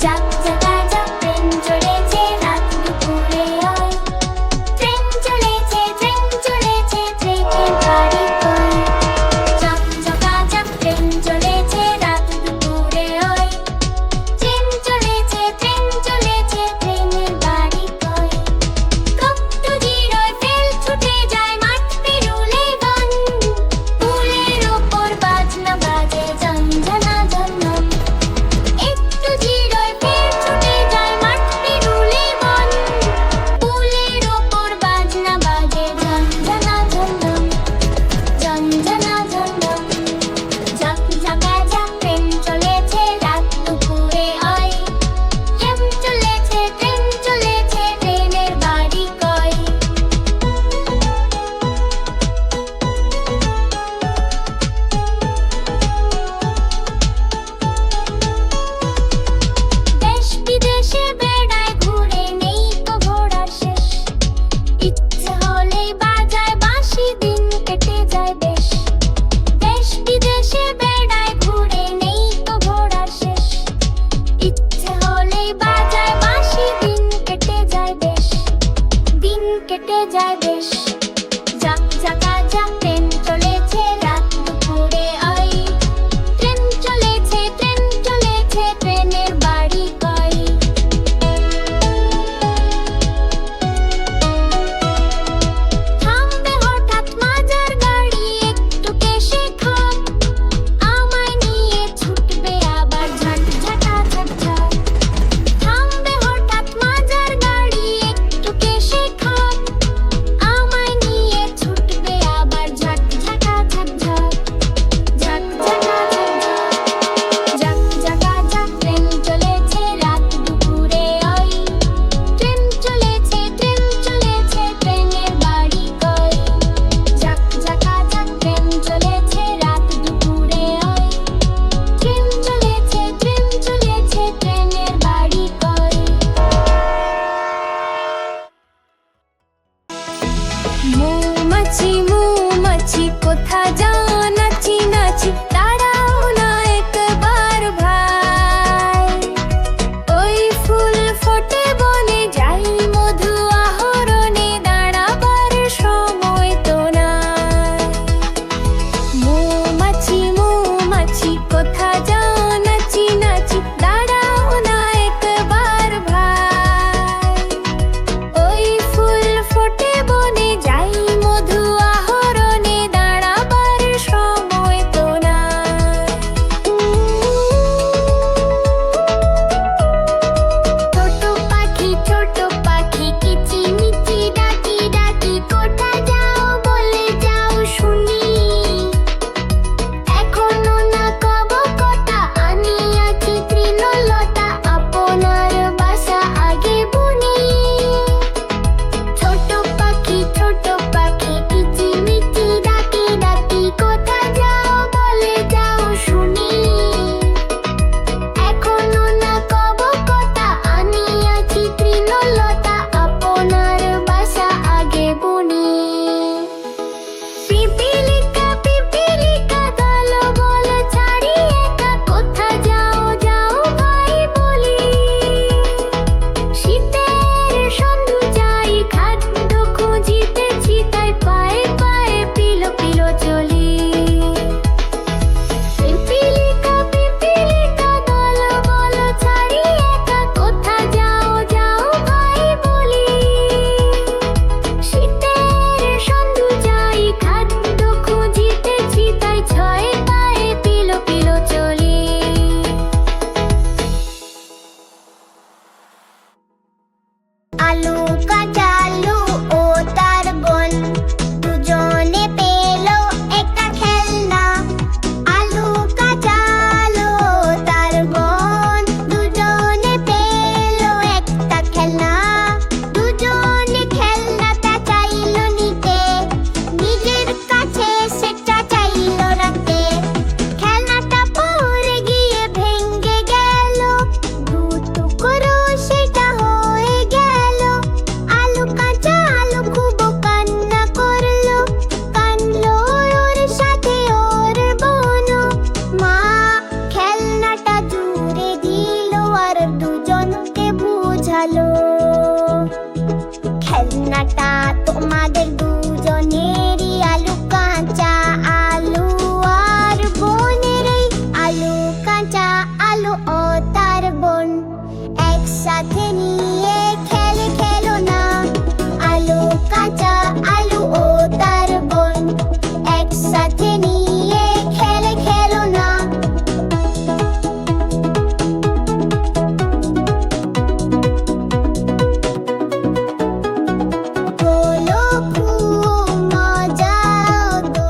যাক যাকা যাক ট্রেন চলেছে রাত দুপুরে ওই ট্রেন চলেছে ট্রেনের বাড়ি কই যাক যাকা যাক ট্রেন চলেছে রাত দুপুরে ওই ট্রেন চলেছে ট্রেনের বাড়ি কই কাপ টু জিরোয় ফেল ছুটে যায় মাঠ পেরুলে বন ফুলের ওপর বাজনা বাজে ঝনঝনা ঝনঝন একটু জিরোয় ফের একসাথে নিয়ে খেলে খেলনা। আলু কাঁচা আলু ও তার বোন একসাথে নিয়ে খেলে খেলনা। হলো খুব মজা হতো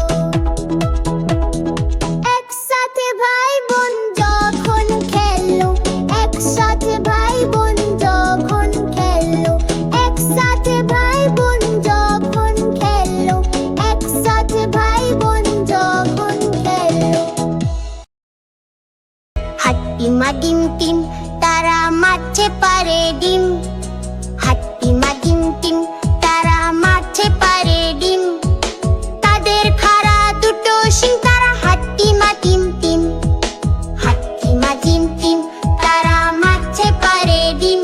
একসাথে ভাই বোন যখন খেললো। একসাথে ভাই বোন যখন খেললো। একসাথে ভাই বোন যখন খেললো। একসাথে ভাই বোন যখন খেললো। হাট্টিমা ডিম টিম তারা মারছে পারে ডিম। হাট্টিমা ডিম টিম তারা মারছে পারে ডিম। তাদের খাড়া দুটো শিং তারা হাট্টিমা টিম টিম। হাট্টিমা টিম টিম তারা মারছে পারে ডিম।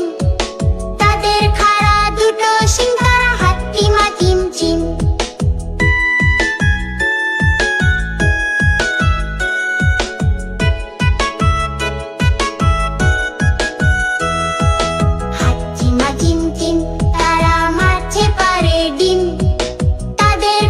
তাদের খাড়া দুটো শিং তারা হাট্টিমা টিম টিম। হাট্টিমা টিম টিম তারা মারছে পারে ডিম। তাদের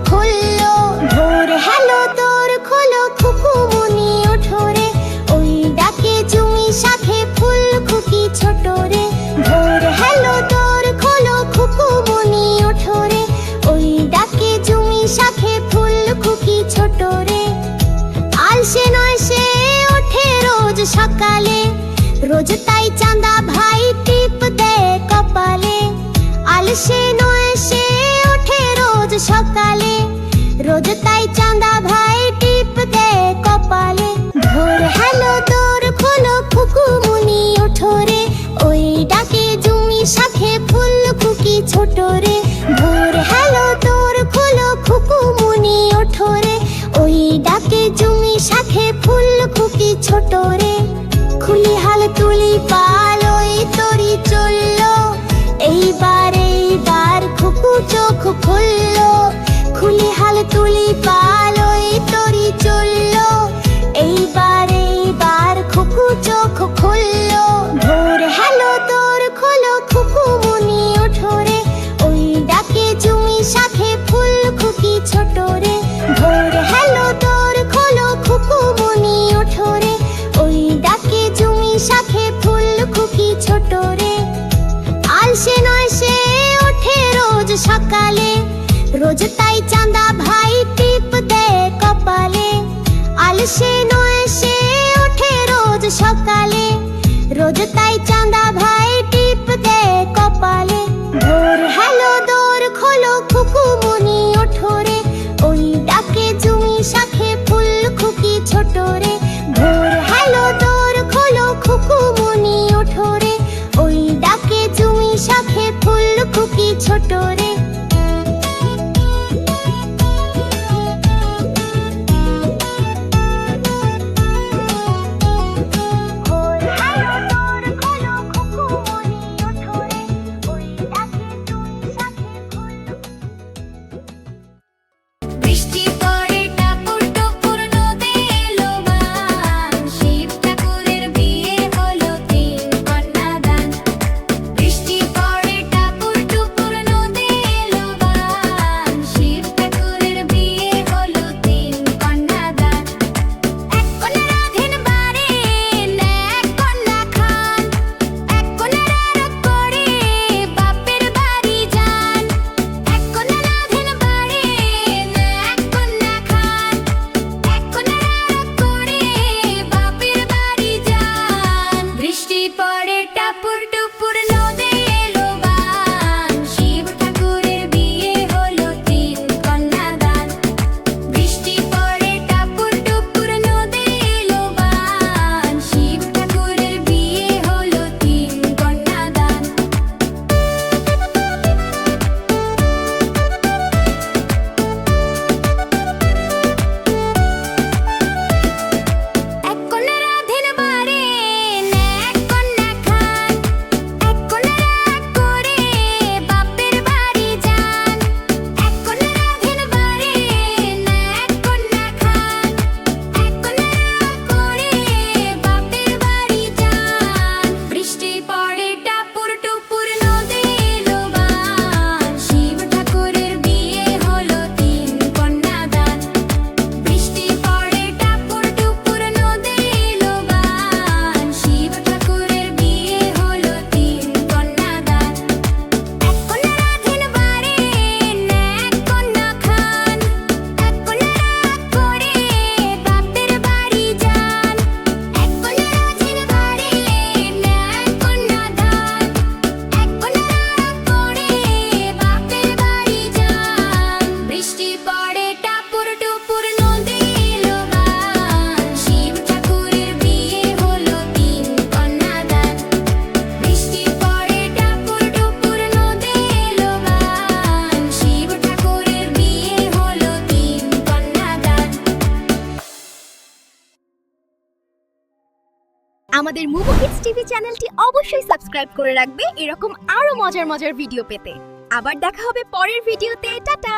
খুললো। ভোর হ্যালো দোর খোলো খুকুমনি ওঠো রে, ওই ডাকে জুমি শাখে ফুল খুকি ছোট রে। ভোর হ্যালো দোর খোলো খুকুমনি ওঠো রে, ওই ডাকে জুমি শাখে ফুল খুকি ছোট রে। আলসে নয় সে ওঠে রোজ সকালে, রোজ তাই চাঁদা ভাই টিপ দেয় কপালে। আলসে নয় সে ওঠে রোজ সকালে, রোজ তাই চাঁদা ভাই টিপ দেয় কপালে। ভোর হ্যালো দোর খোলো খুকুমনি ওঠো রে, ওই ডাকে জুমি শাখে ফুল খুকি ছোট রে। ভোর হ্যালো দোর খোলো খুকুমনি ওঠো রে, ওই ডাকে জুমি শাখে ফুল খুকি ছোট রে। খুলি হাল তুলি পাল ওই তরি চললো, এইবার খুকু চোখ খুললো। খুলি হাল তুলি পাল ওই তরি চললো, এইবার খুকু চোখ খুললো। ভোর হ্যালো দোর খোলো খুকুমনি ওঠো রে, ওই ডাকে জুমি শাখে ফুল খুকি ছোট রে। ভোর হ্যালো দোর খোলো খুকুমনি ওঠো রে, ওই ডাকে জুমি শাখে ফুল খুকি ছোট রে। আলসে নয় সে ওঠে রোজ সকালে, রোজ তাই চাঁদা ভাই টিপ দেয় কপালে। আলসে নয় সে ওঠে রোজ সকালে, রোজ তাই চাঁদা ভাই টিপ দেয় কপালে। ভোর হ্যালো দোর খোলো খুকুমনি ওঠো রে, ওই ডাকে জুমি শাখে ফুল খুকি ছোট রে। ভোর হ্যালো দোর খোলো খুকুমনি ওঠো রে, ওই ডাকে জুমি শাখে ফুল খুকি ছোট রে। বৃষ্টি পড়ে টাপুর টুপুর নদে এলো বান, শিব ঠাকুরের বিয়ে হলো তিন কন্যাদান। বৃষ্টি পড়ে টাপুর টুপুর নদে এলো বান, শিব ঠাকুরের বিয়ে হলো তিন কন্যাদান। এক কন্যা রাধেন বাড়েন, এক কন্যা খান, এক কন্যা রাগ করে বাপের বাড়ি যান। এক কন্যা রাধেন বাড়েন, এক কন্যা খান, এক কন্যা রাগ করে বাপের বাড়ি যান। বৃষ্টি পড়ে টাপুর টুপুর নদে এলো বান, শিব ঠাকুরের বিয়ে হলো তিন কন্যাদান। বৃষ্টি পড়ে টাপুর টুপুর নদে এলো বান, শিব ঠাকুরের বিয়ে হলো তিন কন্যাদান। এক কন্যা রাধেন বাড়েন, এক কন্যা খান, এক কন্যা রাগ করে বাপের বাড়ি যান। এক কন্যা রাধেন বাড়েন, এক কন্যা খান, এক কন্যা রাগ করে বাপের বাড়ি যান। বৃষ্টি পড়ে টাপুর টুপুর নদে এলো বান, শিব ঠাকুরের বিয়ে হলো তিন কন্যাদান। বৃষ্টি পড়ে টাপুর টুপুর নদে এলো বান, শিব ঠাকুরের বিয়ে হলো তিন কন্যাদান। এক কন্যা রাধেন বাড়েন, এক কন্যা খান, এক কন্যা রাগ করে বাপের বাড়ি যান। এক কন্যা রাধেন বাড়েন, এক কন্যা দান, এক কন্যা রাগ করে বাপের বাড়ি যান। বৃষ্টি পড়ে টাপুর টুপুর নদে এলো বান, শিব ঠাকুরের বিয়ে হলো তিন কন্যাদান। বৃষ্টি পড়ে টাপুর টুপুর নদে এলো বান, শিব ঠাকুরের বিয়ে হলো তিন কন্যাদান। আমাদের মুভি কিডস টিভি চ্যানেলটি অবশ্যই সাবস্ক্রাইব করে রাখবে এরকম আরো মজার মজার ভিডিও পেতে। আবার দেখা হবে পরের ভিডিওতে। টাটা।